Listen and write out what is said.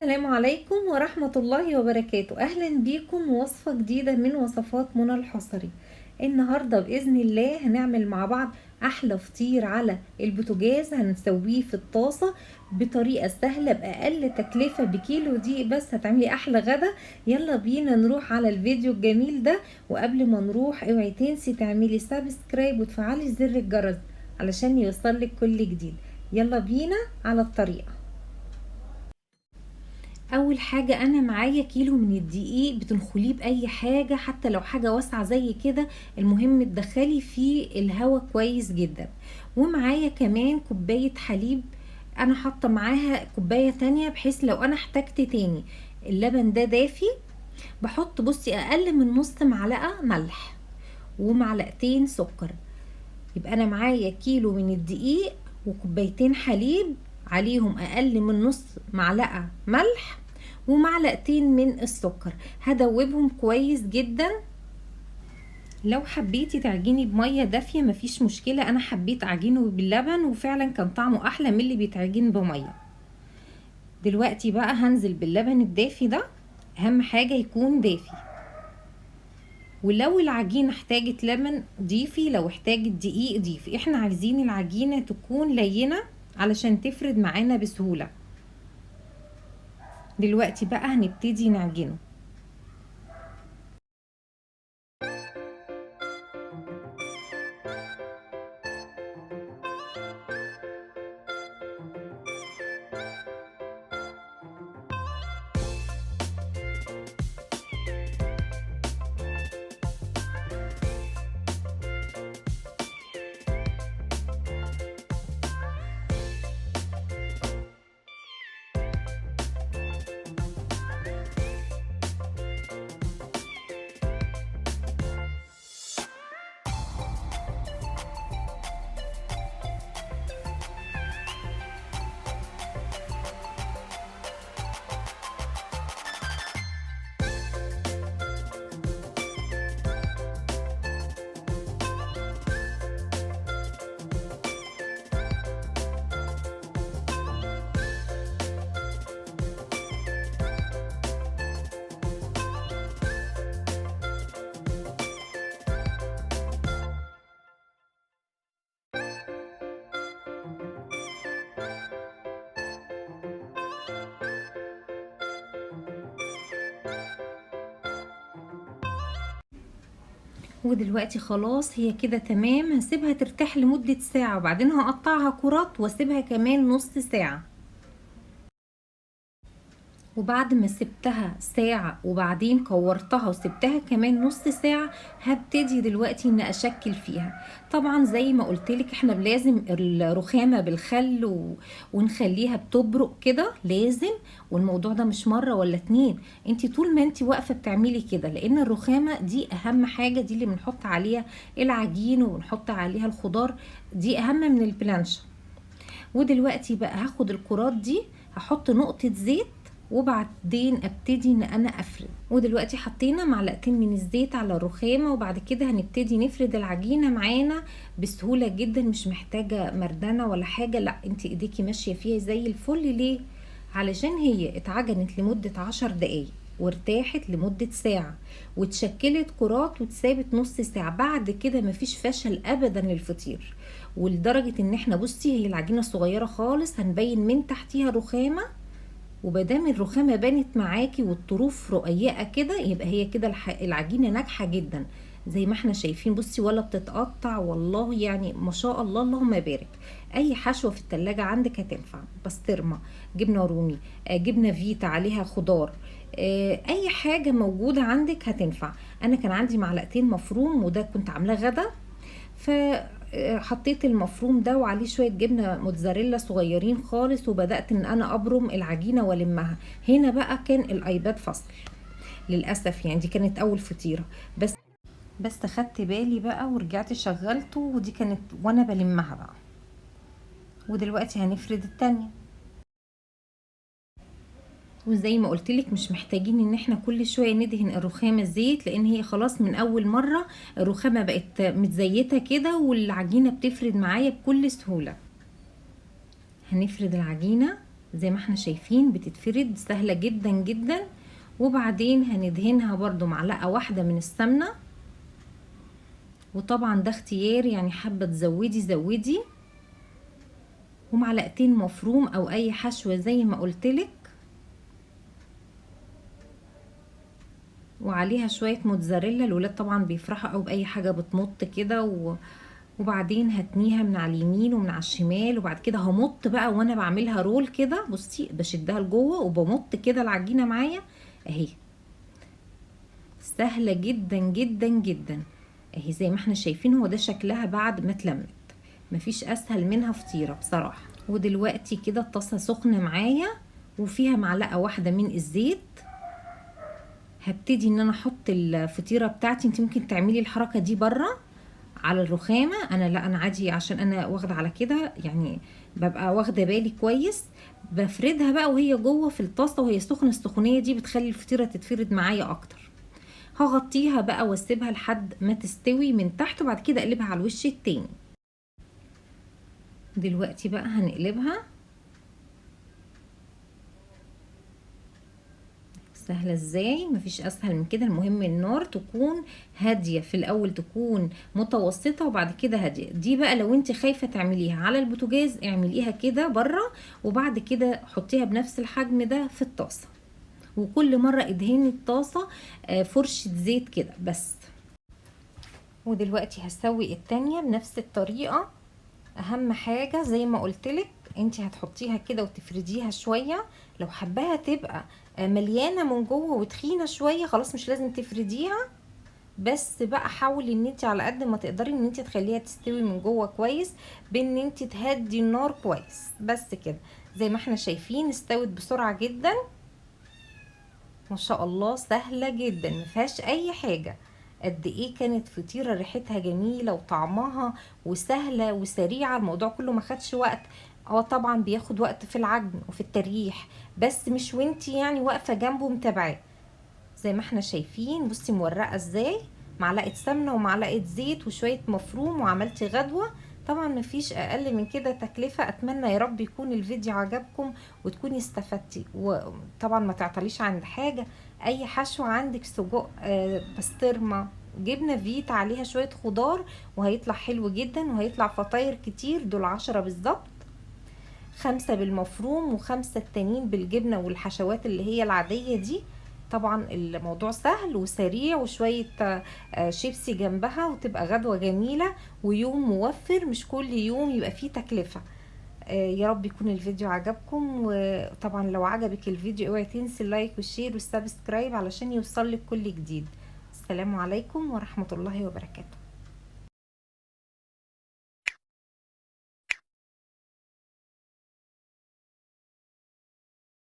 السلام عليكم ورحمة الله وبركاته. أهلا بيكم وصفة جديدة من وصفات منى الحصري. النهاردة بإذن الله هنعمل مع بعض أحلى فطير على البوتاجاز. هنسويه في الطاسة بطريقة سهلة بأقل تكلفة، بكيلو دقيق بس هتعملي أحلى غدا. يلا بينا نروح على الفيديو الجميل ده. وقبل ما نروح اوعي تنسي تعملي سبسكرايب وتفعلي زر الجرس علشان يوصلك كل جديد. يلا بينا على الطريقة. اول حاجة انا معايا كيلو من الدقيق، بتنخليه باي حاجة حتى لو حاجة واسعة زي كده، المهم تدخلي فيه الهواء كويس جدا. ومعايا كمان كوباية حليب، انا حاطة معاها كوباية تانية بحيث لو انا احتجت تاني. اللبن ده دافي، بحط بصي اقل من نص معلقة ملح ومعلقتين سكر. يبقى انا معايا كيلو من الدقيق وكوبايتين حليب، عليهم اقل من نص معلقة ملح ومعلقتين من السكر. هدوبهم كويس جدا. لو حبيتي تعجني بمية دافية مفيش مشكلة، انا حبيت اعجنه باللبن وفعلا كان طعمه احلى من اللي بيتعجن بمية. دلوقتي بقى هنزل باللبن الدافي ده، اهم حاجة يكون دافي. ولو العجينة احتاجت لبن ضيفي، لو احتاجت دقيق ضيفي. احنا عايزين العجينة تكون لينة علشان تفرد معانا بسهولة. دلوقتي بقى هنبتدي نعجنه. ودلوقتي خلاص هي كده تمام. هسيبها ترتاح لمدة ساعة وبعدين هقطعها كرات واسيبها كمان نص ساعة. وبعد ما سبتها ساعة وبعدين كورتها وسبتها كمان نص ساعة، هبتدي دلوقتي ان اشكل فيها. طبعا زي ما قلتلك احنا لازم الرخامة بالخل ونخليها بتبرق كده لازم. والموضوع ده مش مرة ولا اتنين، انتي طول ما انتي واقفة بتعملي كده، لان الرخامة دي اهم حاجة، دي اللي بنحط عليها العجين وبنحط عليها الخضار، دي اهم من البلانشة. ودلوقتي بقى هاخد الكرات دي، هحط نقطة زيت وبعدين ابتدي ان انا افرد. ودلوقتي حطينا معلقتين من الزيت على الرخامة، وبعد كده هنبتدي نفرد العجينة معانا بسهولة جدا، مش محتاجة مردنة ولا حاجة، لا انت ايديكي ماشية فيها زي الفل. ليه؟ علشان هي اتعجنت لمدة 10 دقايق وارتاحت لمدة ساعة واتشكلت كرات واتسابت نص ساعة. بعد كده مفيش فشل ابدا للفطير. ولدرجة ان احنا بصي هي العجينة صغيرة خالص، هنبين من تحتيها رخامة، ومادام الرخامة بانت معاكي والطروف رقيقة كده يبقى هي كده العجينة ناجحة جدا زي ما احنا شايفين. بصي ولا بتتقطع والله، يعني ما شاء الله اللهم بارك. اي حشوة في التلاجة عندك هتنفع، بسطرمة، جبنة رومي، جبنة فيتا عليها خضار، اي حاجة موجودة عندك هتنفع. انا كان عندي معلقتين مفروم وده كنت عاملاه غدا، فحطيت المفروم ده وعليه شوية جبنة موتزاريلا صغيرين خالص، وبدأت ان انا ابرم العجينة والمها. هنا بقى كان الايباد فصل للأسف، يعني دي كانت اول فطيرة. بس خدت بالي بقى ورجعت شغلته، ودي كانت وانا بلمها بقى. ودلوقتي هنفرد التانية. وزي ما قلتلك مش محتاجين ان احنا كل شوية ندهن الرخامة زيت، لان هي خلاص من اول مرة الرخامة بقت متزيتة كده والعجينة بتفرد معايا بكل سهولة. هنفرد العجينة زي ما احنا شايفين بتتفرد سهلة جدا جدا. وبعدين هندهنها برضو معلقة واحدة من السمنة، وطبعا ده اختياري، يعني حابة تزودي زودي، ومعلقتين مفروم او اي حشوة زي ما قلتلك، وعليها شوية موتزاريلا. الولاد طبعا بيفرحوا او باي حاجة بتمط كده. وبعدين هتنيها من على اليمين ومن على الشمال، وبعد كده همط بقى وانا بعملها رول كده. بصي بشدها لجوه وبمط كده العجينة معايا اهي. سهلة جدا جدا جدا اهي زي ما احنا شايفين. هو ده شكلها بعد ما اتلمت، مفيش اسهل منها فطيرة بصراحة. ودلوقتي كده الطاسة سخنة معايا وفيها معلقة واحدة من الزيت. هبتدي ان انا احط الفطيرة بتاعتي. انت ممكن تعملي الحركة دي بره على الرخامة، انا لا، انا عادي عشان انا واخدة على كده، يعني ببقى واخدة بالي كويس. بفردها بقى وهي جوه في الطاسة وهي سخنة. السخونية دي بتخلي الفطيرة تتفرد معايا اكتر. هغطيها بقى واسيبها لحد ما تستوي من تحت، وبعد كده اقلبها على الوش التاني. دلوقتي بقى هنقلبها. سهلة ازاي، مفيش اسهل من كده. المهم النار تكون هادية في الاول، تكون متوسطة وبعد كده هادية. دي بقى لو انت خايفة تعمليها على البوتاجاز اعمليها كده بره، وبعد كده حطيها بنفس الحجم ده في الطاسة. وكل مرة ادهني الطاسة فرشة زيت كده بس. ودلوقتي هسوي التانية بنفس الطريقة. اهم حاجة زي ما قلتلك، انت هتحطيها كده وتفرديها شوية. لو حباها تبقى مليانة من جوه وتخينة شوية خلاص مش لازم تفرديها. بس بقى حاولي ان انت على قد ما تقدري ان انت تخليها تستوي من جوه كويس، بان انت تهدي النار كويس بس كده. زي ما احنا شايفين استوت بسرعة جدا ما شاء الله. سهلة جدا مفيهاش اي حاجة. قد ايه كانت فطيرة ريحتها جميلة وطعمها وسهلة وسريعة. الموضوع كله ما خدش وقت. طبعا بياخد وقت في العجن وفي التريح، بس مش وانتي يعني واقفة جنبه متابعاه. زي ما احنا شايفين بصي مورقة ازاي، معلقة سمنة ومعلقة زيت وشوية مفروم وعملتي غدوة. طبعا مفيش اقل من كده تكلفة. اتمنى يا رب يكون الفيديو عجبكم وتكوني استفدتي. وطبعا ما تعطليش عند حاجة. اي حشو عندك سجق، بسطرمة، جبنة فيتا عليها شوية خضار، وهيطلع حلو جدا وهيطلع فطاير كتير. دول 10 بالظبط، 5 بالمفروم و5 التانيين بالجبنة والحشوات اللي هي العادية دي. طبعا الموضوع سهل وسريع، وشوية شيبسي جنبها وتبقى غدوة جميلة ويوم موفر. مش كل يوم يبقى فيه تكلفة. يا رب يكون الفيديو عجبكم. وطبعا لو عجبك الفيديو اوعي تنسي اللايك والشير والسبسكرايب علشان يوصل لك كل جديد. السلام عليكم ورحمة الله وبركاته.